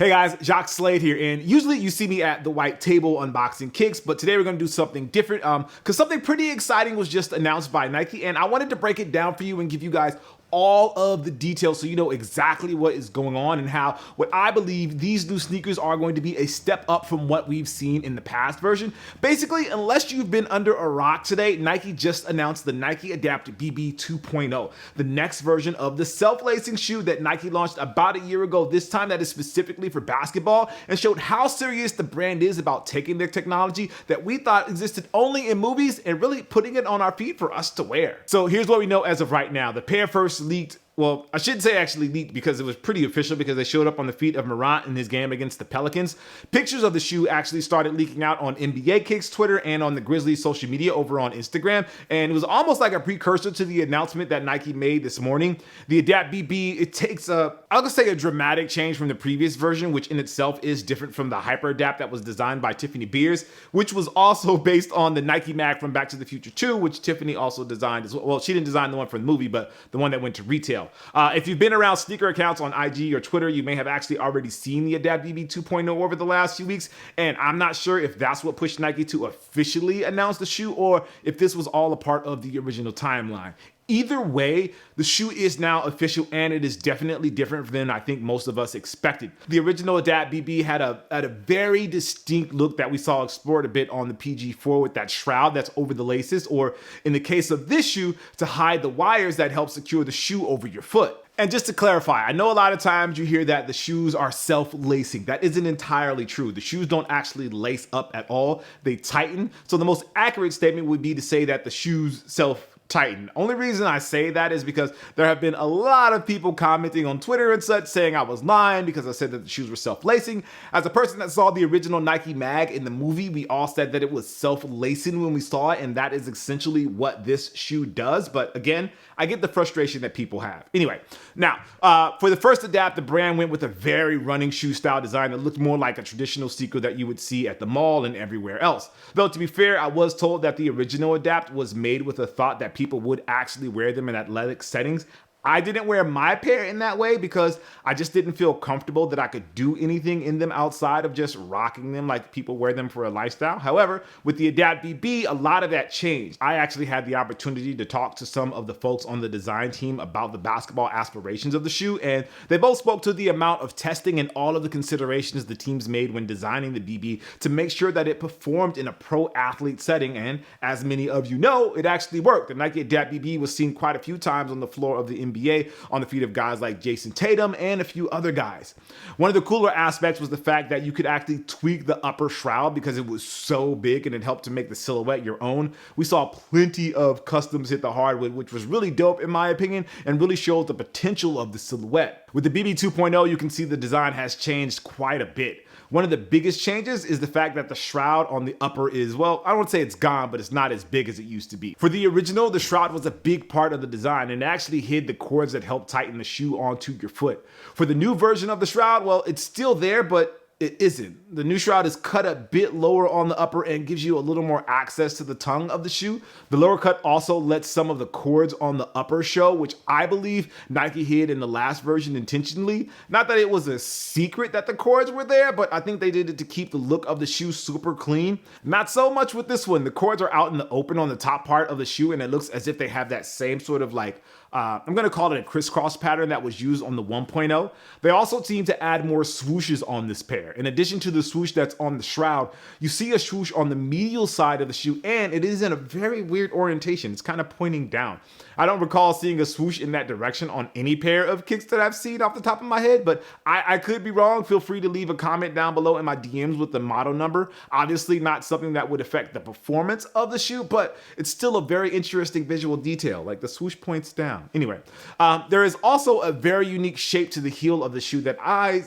Hey guys, Jacques Slade here, and usually you see me at the white table unboxing kicks, but today we're gonna do something different because something pretty exciting was just announced by Nike, and I wanted to break it down for you and give you guys all of the details so you know exactly what is going on and how what I believe these new sneakers are going to be a step up from what we've seen in the past version. Basically, unless you've been under a rock today, Nike just announced the Nike Adapt BB 2.0, the next version of the self-lacing shoe that Nike launched about a year ago, this time that is specifically for basketball, and showed how serious the brand is about taking their technology that we thought existed only in movies and really putting it on our feet for us to wear. So here's what we know as of right now. The pair first leaked, well, I shouldn't say actually leaked because it was pretty official because they showed up on the feet of Morant in his game against the Pelicans. Pictures of the shoe actually started leaking out on NBA Kicks Twitter and on the Grizzlies social media over on Instagram, and it was almost like a precursor to the announcement that Nike made this morning. The Adapt BB, it takes I'll just say a dramatic change from the previous version, which in itself is different from the Hyperadapt that was designed by Tiffany Beers, which was also based on the Nike Mag from Back to the Future 2, which Tiffany also designed as well. Well, she didn't design the one for the movie, but the one that went to retail. If you've been around sneaker accounts on IG or Twitter, you may have actually already seen the Adapt BB 2.0 over the last few weeks, and I'm not sure if that's what pushed Nike to officially announce the shoe or if this was all a part of the original timeline. Either way, the shoe is now official and it is definitely different than I think most of us expected. The original Adapt BB had a very distinct look that we saw explored a bit on the PG4 with that shroud that's over the laces, or in the case of this shoe, to hide the wires that help secure the shoe over your foot. And just to clarify, I know a lot of times you hear that the shoes are self-lacing. That isn't entirely true. The shoes don't actually lace up at all. They tighten. So the most accurate statement would be to say that the shoes self-tighten. Only reason I say that is because there have been a lot of people commenting on Twitter and such saying I was lying because I said that the shoes were self-lacing. As a person that saw the original Nike Mag in the movie, we all said that it was self-lacing when we saw it, and that is essentially what this shoe does. But again, I get the frustration that people have. Anyway, now, for the first Adapt, the brand went with a very running shoe style design that looked more like a traditional sneaker that you would see at the mall and everywhere else. Though to be fair, I was told that the original Adapt was made with a thought that people would actually wear them in athletic settings. I didn't wear my pair in that way because I just didn't feel comfortable that I could do anything in them outside of just rocking them like people wear them for a lifestyle. However, with the Adapt BB, a lot of that changed. I actually had the opportunity to talk to some of the folks on the design team about the basketball aspirations of the shoe, and they both spoke to the amount of testing and all of the considerations the teams made when designing the BB to make sure that it performed in a pro athlete setting, and as many of you know, it actually worked. The Nike Adapt BB was seen quite a few times on the floor of the NBA on the feet of guys like Jason Tatum and a few other guys. One of the cooler aspects was the fact that you could actually tweak the upper shroud because it was so big and it helped to make the silhouette your own. We saw plenty of customs hit the hardwood, which was really dope in my opinion and really showed the potential of the silhouette. With the BB 2.0, you can see the design has changed quite a bit. One of the biggest changes is the fact that the shroud on the upper is, well, I don't want to say it's gone, but it's not as big as it used to be. For the original, the shroud was a big part of the design and it actually hid the cords that help tighten the shoe onto your foot. For the new version of the shroud, well, it's still there, but it isn't. The new shroud is cut a bit lower on the upper and gives you a little more access to the tongue of the shoe. The lower cut also lets some of the cords on the upper show, which I believe Nike hid in the last version intentionally. Not that it was a secret that the cords were there, but I think they did it to keep the look of the shoe super clean. Not so much with this one. The cords are out in the open on the top part of the shoe and it looks as if they have that same sort of like I'm going to call it a crisscross pattern that was used on the 1.0. They also seem to add more swooshes on this pair. In addition to the swoosh that's on the shroud, you see a swoosh on the medial side of the shoe, and it is in a very weird orientation. It's kind of pointing down. I don't recall seeing a swoosh in that direction on any pair of kicks that I've seen off the top of my head, but I could be wrong. Feel free to leave a comment down below in my DMs with the model number. Obviously not something that would affect the performance of the shoe, but it's still a very interesting visual detail, like the swoosh points down. Anyway, there is also a very unique shape to the heel of the shoe that I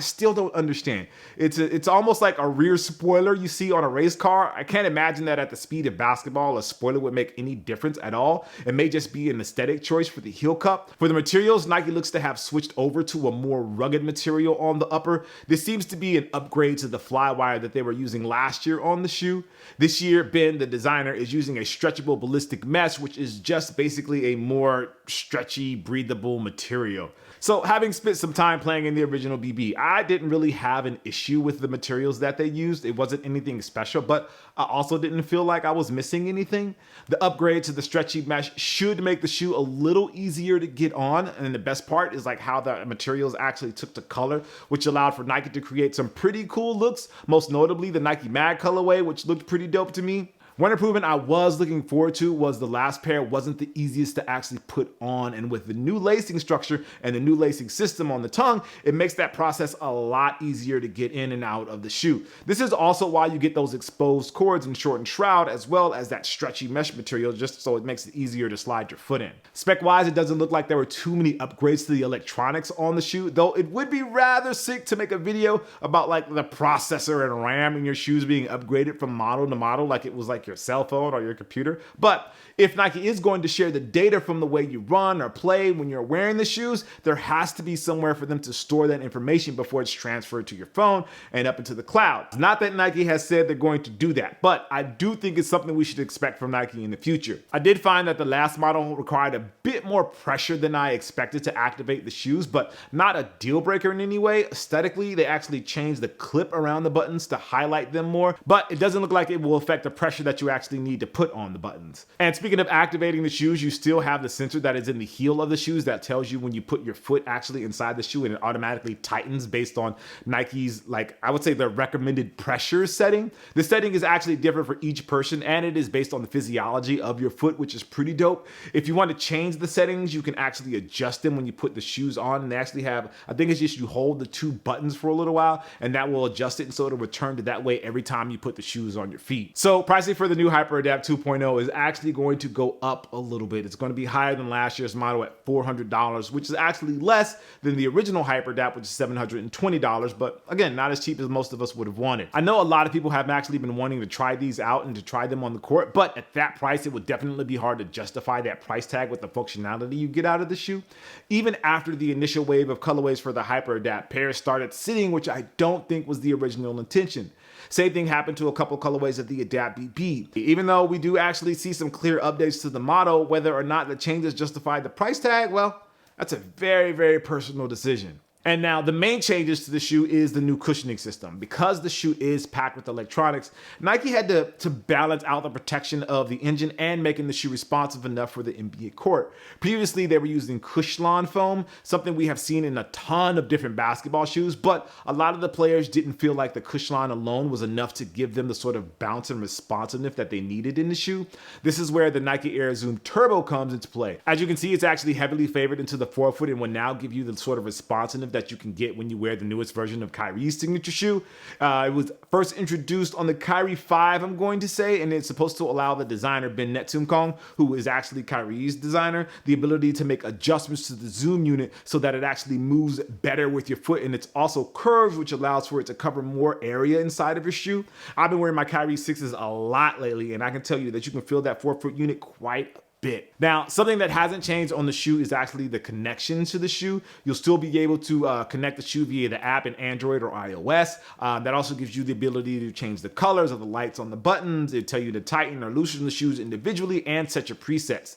still don't understand. It's almost like a rear spoiler you see on a race car. I can't imagine that at the speed of basketball, a spoiler would make any difference at all. It may just be an aesthetic choice for the heel cup. For the materials, Nike looks to have switched over to a more rugged material on the upper. This seems to be an upgrade to the Flywire that they were using last year on the shoe. This year, Ben, the designer, is using a stretchable ballistic mesh, which is just basically a more stretchy, breathable material. So having spent some time playing in the original BB, I didn't really have an issue with the materials that they used. It wasn't anything special, but I also didn't feel like I was missing anything. The upgrade to the stretchy mesh should make the shoe a little easier to get on. And the best part is like how the materials actually took to color, which allowed for Nike to create some pretty cool looks, most notably the Nike Mag colorway, which looked pretty dope to me. One improvement I was looking forward to was the last pair wasn't the easiest to actually put on, and with the new lacing structure and the new lacing system on the tongue, it makes that process a lot easier to get in and out of the shoe. This is also why you get those exposed cords and shortened shroud, as well as that stretchy mesh material, just so it makes it easier to slide your foot in. Spec-wise, it doesn't look like there were too many upgrades to the electronics on the shoe, though it would be rather sick to make a video about like the processor and RAM in your shoes being upgraded from model to model like it was like your cell phone or your computer. But if Nike is going to share the data from the way you run or play when you're wearing the shoes, there has to be somewhere for them to store that information before it's transferred to your phone and up into the cloud. Not that Nike has said they're going to do that, but I do think it's something we should expect from Nike in the future. I did find that the last model required a bit more pressure than I expected to activate the shoes, but not a deal breaker in any way. Aesthetically, they actually changed the clip around the buttons to highlight them more, but it doesn't look like it will affect the pressure that you actually need to put on the buttons. And speaking of activating the shoes, you still have the sensor that is in the heel of the shoes that tells you when you put your foot actually inside the shoe, and it automatically tightens based on Nike's, like, I would say their recommended pressure setting. The setting is actually different for each person, and it is based on the physiology of your foot, which is pretty dope. If you want to change the settings, you can actually adjust them when you put the shoes on, and they actually have, I think it's just you hold the two buttons for a little while, and that will adjust it, and so it'll return to that way every time you put the shoes on your feet. So pricing for the new Hyperadapt 2.0 is actually going to go up a little bit. It's going to be higher than last year's model at $400, which is actually less than the original Hyperadapt, which is $720, but again, not as cheap as most of us would have wanted. I know a lot of people have actually been wanting to try these out and to try them on the court, but at that price, it would definitely be hard to justify that price tag with the functionality you get out of the shoe. Even after the initial wave of colorways for the Hyperadapt, pairs started sitting, which I don't think was the original intention. Same thing happened to a couple colorways of the Adapt BB. Even though we do actually see some clear updates to the model, whether or not the changes justify the price tag, well, that's a very, very personal decision. And now the main changes to the shoe is the new cushioning system. Because the shoe is packed with electronics, Nike had to balance out the protection of the engine and making the shoe responsive enough for the NBA court. Previously, they were using Cushlon foam, something we have seen in a ton of different basketball shoes, but a lot of the players didn't feel like the Cushlon alone was enough to give them the sort of bounce and responsiveness that they needed in the shoe. This is where the Nike Air Zoom Turbo comes into play. As you can see, it's actually heavily favored into the forefoot and will now give you the sort of responsiveness that you can get when you wear the newest version of Kyrie's signature shoe. It was first introduced on the Kyrie 5, I'm going to say, and it's supposed to allow the designer Ben Netumkong, who is actually Kyrie's designer, the ability to make adjustments to the zoom unit so that it actually moves better with your foot, and it's also curved, which allows for it to cover more area inside of your shoe. I've been wearing my Kyrie 6s a lot lately, and I can tell you that you can feel that forefoot unit quite bit. Now, something that hasn't changed on the shoe is actually the connection to the shoe. You'll still be able to connect the shoe via the app in Android or iOS. That also gives you the ability to change the colors of the lights on the buttons. It'll tell you to tighten or loosen the shoes individually and set your presets.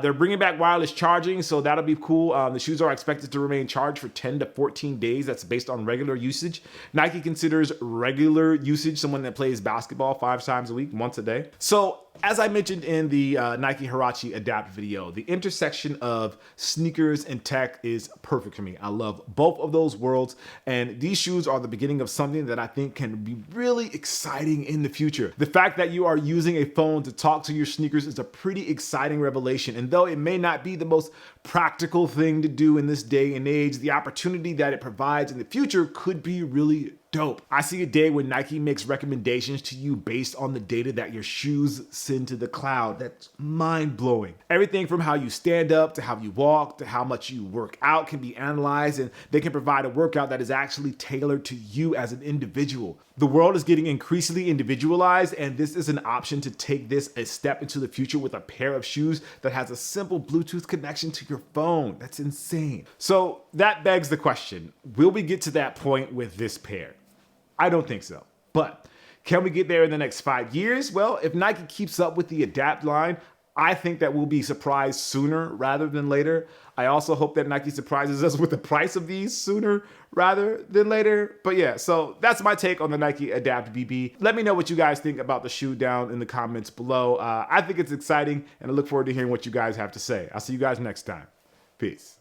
They're bringing back wireless charging, so that'll be cool. The shoes are expected to remain charged for 10 to 14 days. That's based on regular usage. Nike considers regular usage someone that plays basketball 5 times a week, once a day. So as I mentioned in the Nike Huarache Adapt video, the intersection of sneakers and tech is perfect for me. I love both of those worlds, and these shoes are the beginning of something that I think can be really exciting in the future. The fact that you are using a phone to talk to your sneakers is a pretty exciting revelation, and though it may not be the most practical thing to do in this day and age, the opportunity that it provides in the future could be really dope. I see a day when Nike makes recommendations to you based on the data that your shoes send to the cloud. That's mind-blowing. Everything from how you stand up to how you walk to how much you work out can be analyzed, and they can provide a workout that is actually tailored to you as an individual. The world is getting increasingly individualized, and this is an option to take this a step into the future with a pair of shoes that has a simple Bluetooth connection to your phone. That's insane. So that begs the question, will we get to that point with this pair? I don't think so, but can we get there in the next 5 years? Well, if Nike keeps up with the Adapt line, I think that we'll be surprised sooner rather than later. I also hope that Nike surprises us with the price of these sooner rather than later. But yeah, so that's my take on the Nike Adapt BB. Let me know what you guys think about the shoe down in the comments below. I think it's exciting, and I look forward to hearing what you guys have to say. I'll see you guys next time. Peace.